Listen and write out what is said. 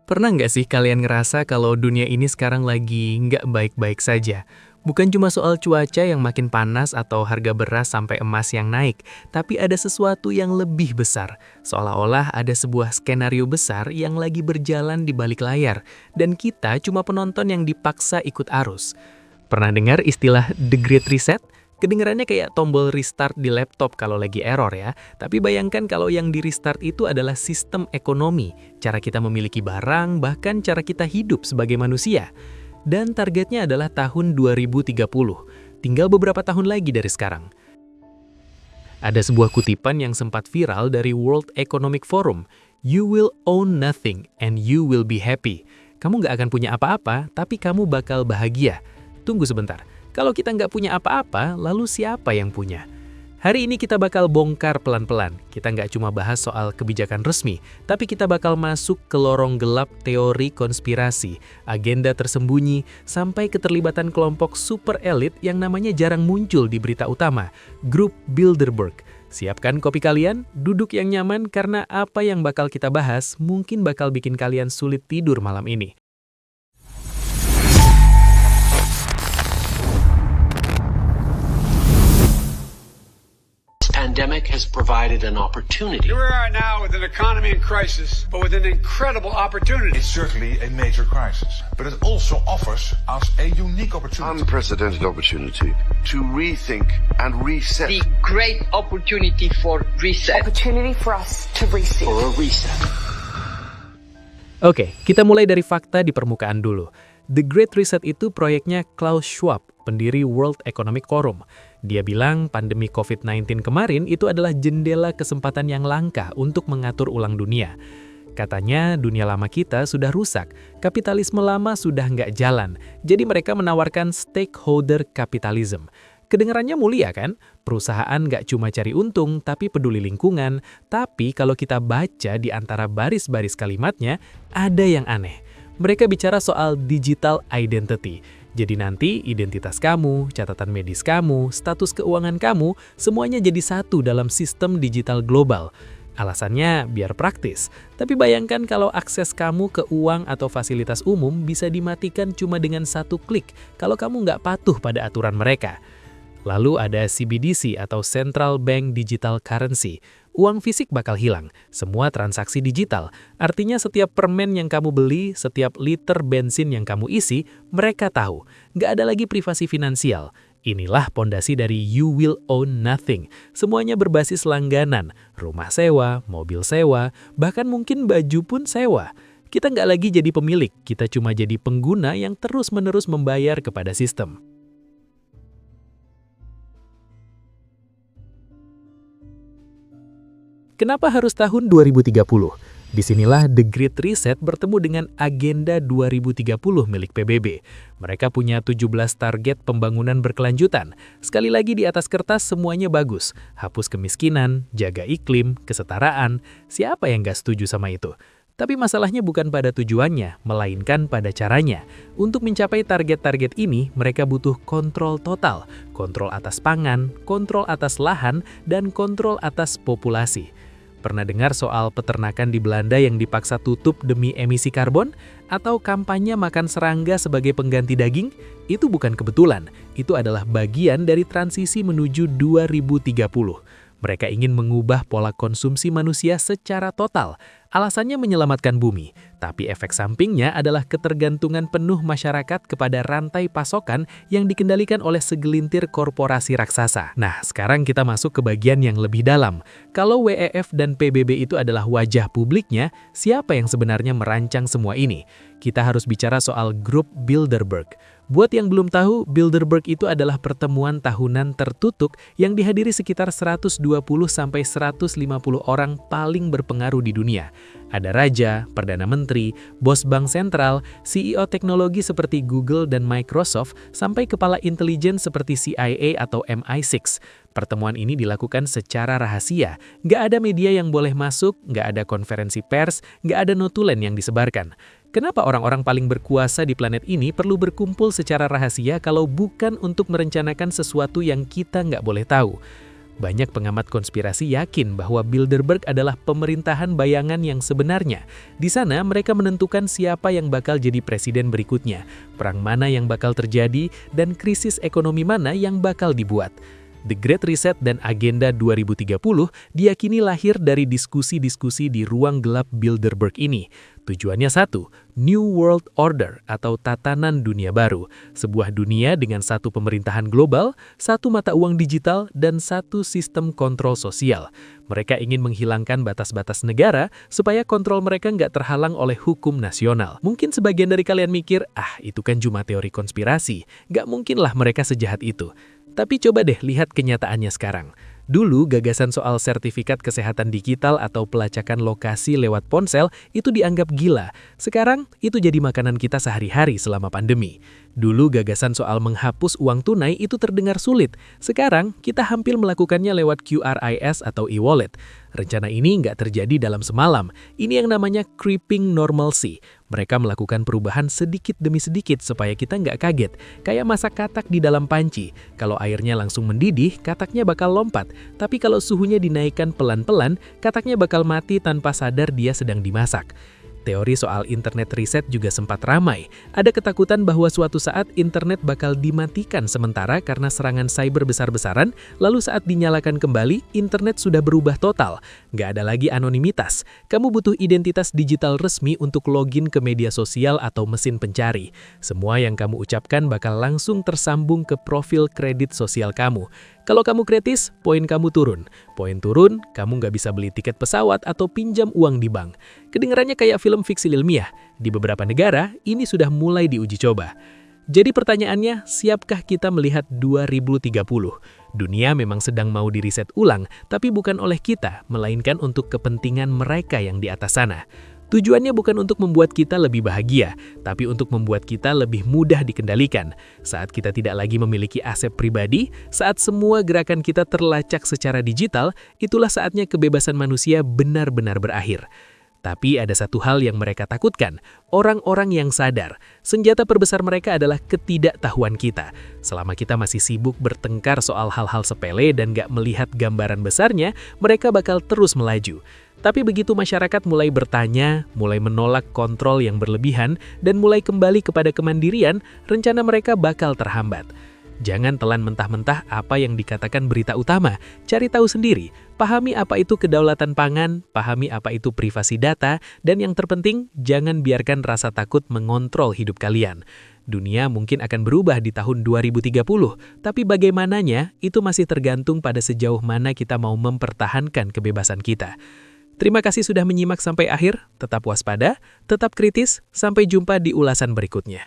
Pernah nggak sih kalian ngerasa kalau dunia ini sekarang lagi nggak baik-baik saja? Bukan cuma soal cuaca yang makin panas atau harga beras sampai emas yang naik, tapi ada sesuatu yang lebih besar. Seolah-olah ada sebuah skenario besar yang lagi berjalan di balik layar, dan kita cuma penonton yang dipaksa ikut arus. Pernah dengar istilah The Great Reset? Kedengarannya kayak tombol restart di laptop kalau lagi error ya. Tapi bayangkan kalau yang di restart itu adalah sistem ekonomi, cara kita memiliki barang, bahkan cara kita hidup sebagai manusia. Dan targetnya adalah tahun 2030, tinggal beberapa tahun lagi dari sekarang. Ada sebuah kutipan yang sempat viral dari World Economic Forum. You will own nothing and you will be happy. Kamu nggak akan punya apa-apa, tapi kamu bakal bahagia. Tunggu sebentar. Kalau kita nggak punya apa-apa, lalu siapa yang punya? Hari ini kita bakal bongkar pelan-pelan. Kita nggak cuma bahas soal kebijakan resmi, tapi kita bakal masuk ke lorong gelap teori konspirasi, agenda tersembunyi, sampai keterlibatan kelompok super elit yang namanya jarang muncul di berita utama, Grup Bilderberg. Siapkan kopi kalian, duduk yang nyaman karena apa yang bakal kita bahas mungkin bakal bikin kalian sulit tidur malam ini. Pandemic has provided an opportunity. Here we are now with an economy in crisis, but with an incredible opportunity. It's certainly a major crisis, but it also offers us a unique opportunity. Unprecedented opportunity to rethink and reset. The great opportunity for reset. Opportunity for us to reset. For a reset. Oke, kita mulai dari fakta di permukaan dulu. The Great Reset itu proyeknya Klaus Schwab, pendiri World Economic Forum. Dia bilang pandemi COVID-19 kemarin itu adalah jendela kesempatan yang langka untuk mengatur ulang dunia. Katanya dunia lama kita sudah rusak, kapitalisme lama sudah nggak jalan, jadi mereka menawarkan stakeholder capitalism. Kedengarannya mulia kan? Perusahaan nggak cuma cari untung, tapi peduli lingkungan. Tapi kalau kita baca di antara baris-baris kalimatnya, ada yang aneh. Mereka bicara soal digital identity. Jadi nanti identitas kamu, catatan medis kamu, status keuangan kamu, semuanya jadi satu dalam sistem digital global. Alasannya biar praktis. Tapi bayangkan kalau akses kamu ke uang atau fasilitas umum bisa dimatikan cuma dengan satu klik kalau kamu nggak patuh pada aturan mereka. Lalu ada CBDC atau Central Bank Digital Currency. Uang fisik bakal hilang, semua transaksi digital. Artinya setiap permen yang kamu beli, setiap liter bensin yang kamu isi, mereka tahu. Nggak ada lagi privasi finansial. Inilah pondasi dari You Will Own Nothing. Semuanya berbasis langganan, rumah sewa, mobil sewa, bahkan mungkin baju pun sewa. Kita nggak lagi jadi pemilik, kita cuma jadi pengguna yang terus-menerus membayar kepada sistem. Kenapa harus tahun 2030? Disinilah The Great Reset bertemu dengan Agenda 2030 milik PBB. Mereka punya 17 target pembangunan berkelanjutan. Sekali lagi di atas kertas semuanya bagus. Hapus kemiskinan, jaga iklim, kesetaraan. Siapa yang nggak setuju sama itu? Tapi masalahnya bukan pada tujuannya, melainkan pada caranya. Untuk mencapai target-target ini, mereka butuh kontrol total. Kontrol atas pangan, kontrol atas lahan, dan kontrol atas populasi. Pernah dengar soal peternakan di Belanda yang dipaksa tutup demi emisi karbon? Atau kampanye makan serangga sebagai pengganti daging? Itu bukan kebetulan, itu adalah bagian dari transisi menuju 2030. Mereka ingin mengubah pola konsumsi manusia secara total. Alasannya menyelamatkan bumi, tapi efek sampingnya adalah ketergantungan penuh masyarakat kepada rantai pasokan yang dikendalikan oleh segelintir korporasi raksasa. Nah, sekarang kita masuk ke bagian yang lebih dalam. Kalau WEF dan PBB itu adalah wajah publiknya, siapa yang sebenarnya merancang semua ini? Kita harus bicara soal Grup Bilderberg. Buat yang belum tahu, Bilderberg itu adalah pertemuan tahunan tertutup yang dihadiri sekitar 120-150 orang paling berpengaruh di dunia. Ada raja, perdana menteri, bos bank sentral, CEO teknologi seperti Google dan Microsoft, sampai kepala intelijen seperti CIA atau MI6. Pertemuan ini dilakukan secara rahasia. Nggak ada media yang boleh masuk, nggak ada konferensi pers, nggak ada notulen yang disebarkan. Kenapa orang-orang paling berkuasa di planet ini perlu berkumpul secara rahasia kalau bukan untuk merencanakan sesuatu yang kita nggak boleh tahu? Banyak pengamat konspirasi yakin bahwa Bilderberg adalah pemerintahan bayangan yang sebenarnya. Di sana mereka menentukan siapa yang bakal jadi presiden berikutnya, perang mana yang bakal terjadi, dan krisis ekonomi mana yang bakal dibuat. The Great Reset dan Agenda 2030 diyakini lahir dari diskusi-diskusi di ruang gelap Bilderberg ini. Tujuannya satu, New World Order atau tatanan dunia baru. Sebuah dunia dengan satu pemerintahan global, satu mata uang digital, dan satu sistem kontrol sosial. Mereka ingin menghilangkan batas-batas negara supaya kontrol mereka nggak terhalang oleh hukum nasional. Mungkin sebagian dari kalian mikir, itu kan cuma teori konspirasi. Nggak mungkinlah mereka sejahat itu. Tapi coba deh lihat kenyataannya sekarang. Dulu gagasan soal sertifikat kesehatan digital atau pelacakan lokasi lewat ponsel itu dianggap gila. Sekarang itu jadi makanan kita sehari-hari selama pandemi. Dulu gagasan soal menghapus uang tunai itu terdengar sulit. Sekarang kita hampir melakukannya lewat QRIS atau e-wallet. Rencana ini nggak terjadi dalam semalam. Ini yang namanya creeping normalcy. Mereka melakukan perubahan sedikit demi sedikit supaya kita nggak kaget. Kayak masak katak di dalam panci. Kalau airnya langsung mendidih, kataknya bakal lompat. Tapi kalau suhunya dinaikkan pelan-pelan, kataknya bakal mati tanpa sadar dia sedang dimasak. Teori soal internet reset juga sempat ramai. Ada ketakutan bahwa suatu saat internet bakal dimatikan sementara karena serangan cyber besar-besaran, lalu saat dinyalakan kembali, internet sudah berubah total. Nggak ada lagi anonimitas. Kamu butuh identitas digital resmi untuk login ke media sosial atau mesin pencari. Semua yang kamu ucapkan bakal langsung tersambung ke profil kredit sosial kamu. Kalau kamu kritis, poin kamu turun. Poin turun, kamu nggak bisa beli tiket pesawat atau pinjam uang di bank. Kedengarannya kayak film fiksi ilmiah. Di beberapa negara, ini sudah mulai diuji coba. Jadi pertanyaannya, siapkah kita melihat 2030? Dunia memang sedang mau diriset ulang, tapi bukan oleh kita, melainkan untuk kepentingan mereka yang di atas sana. Tujuannya bukan untuk membuat kita lebih bahagia, tapi untuk membuat kita lebih mudah dikendalikan. Saat kita tidak lagi memiliki aset pribadi, saat semua gerakan kita terlacak secara digital, itulah saatnya kebebasan manusia benar-benar berakhir. Tapi ada satu hal yang mereka takutkan, orang-orang yang sadar. Senjata terbesar mereka adalah ketidaktahuan kita. Selama kita masih sibuk bertengkar soal hal-hal sepele dan gak melihat gambaran besarnya, mereka bakal terus melaju. Tapi begitu masyarakat mulai bertanya, mulai menolak kontrol yang berlebihan, dan mulai kembali kepada kemandirian, rencana mereka bakal terhambat. Jangan telan mentah-mentah apa yang dikatakan berita utama. Cari tahu sendiri, pahami apa itu kedaulatan pangan, pahami apa itu privasi data, dan yang terpenting, jangan biarkan rasa takut mengontrol hidup kalian. Dunia mungkin akan berubah di tahun 2030, tapi bagaimananya itu masih tergantung pada sejauh mana kita mau mempertahankan kebebasan kita. Terima kasih sudah menyimak sampai akhir, tetap waspada, tetap kritis, sampai jumpa di ulasan berikutnya.